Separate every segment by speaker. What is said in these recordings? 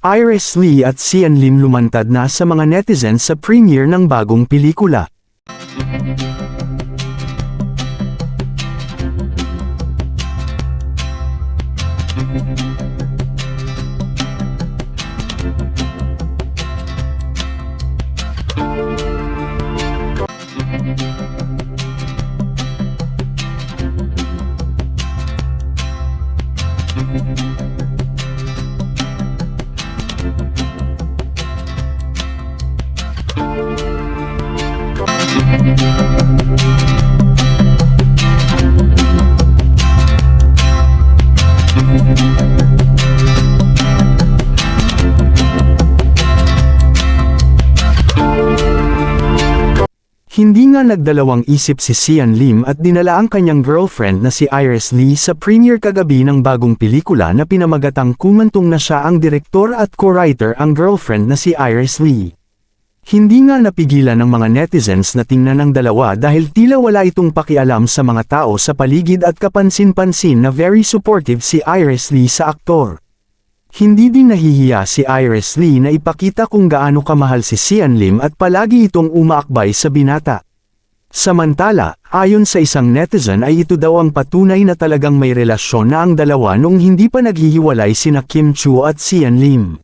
Speaker 1: Iris Lee at Sian Lim lumantad na sa mga netizens sa premiere ng bagong pelikula. Hindi nga nagdalawang isip si Sian Lim at dinala ang kanyang girlfriend na si Iris Lee sa premiere kagabi ng bagong pelikula na pinamagatang kumantong na siya ang direktor at co-writer ang girlfriend na si Iris Lee. Hindi nga napigilan ng mga netizens na tingnan ang dalawa dahil tila wala itong pakialam sa mga tao sa paligid at kapansin-pansin na very supportive si Iris Lee sa aktor. Hindi din nahihiya si Iris Lee na ipakita kung gaano kamahal si Sian Lim at palagi itong umaakbay sa binata. Samantala, ayon sa isang netizen ay ito daw ang patunay na talagang may relasyon na ang dalawa noong hindi pa naghihiwalay sina Kim Chiu at Sian Lim.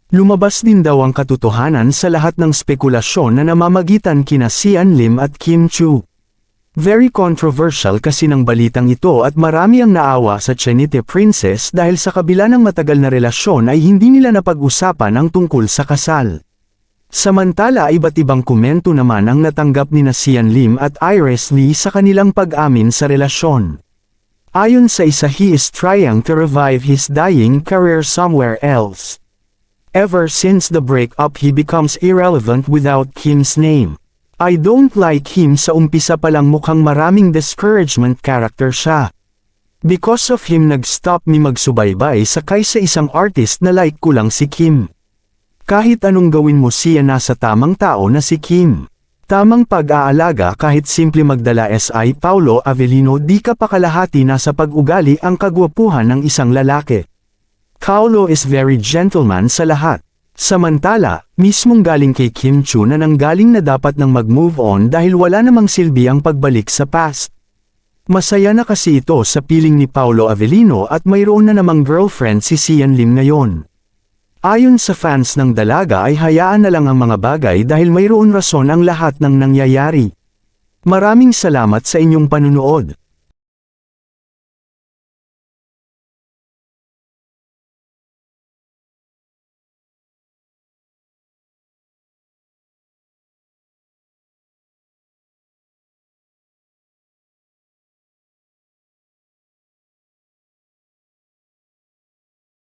Speaker 1: Lumabas din daw ang katotohanan sa lahat ng spekulasyon na namamagitan kina Sian Lim at Kim Chiu. Very controversial kasi ng balitang ito at marami ang naawa sa Chinite Princess dahil sa kabila ng matagal na relasyon ay hindi nila napag-usapan ang tungkol sa kasal. Samantala iba't ibang komento naman ang natanggap ni Sian Lim at Iris Lee sa kanilang pag-amin sa relasyon. Ayon sa isa, he is trying to revive his dying career somewhere else. Ever since the breakup he becomes irrelevant without Kim's name. I don't like him sa umpisa pa lang mukhang maraming discouragement character siya. Because of him nag-stop mi magsubaybay sa kaysa isang artist na like ko lang si Kim. Kahit anong gawin mo siya nasa tamang tao na si Kim. Tamang pag-aalaga kahit simple magdala si Paolo Avellino di ka pakalahati na sa pag-ugali ang kagwapuhan ng isang lalaki. Paolo is very gentleman sa lahat. Samantala, mismong galing kay Kim Chiu na nanggaling na dapat nang mag-move on dahil wala namang silbi ang pagbalik sa past. Masaya na kasi ito sa piling ni Paolo Avellino at mayroon na namang girlfriend si Sian Lim ngayon. Ayon sa fans ng dalaga ay hayaan na lang ang mga bagay dahil mayroon rason ang lahat ng nangyayari. Maraming salamat sa inyong panunood.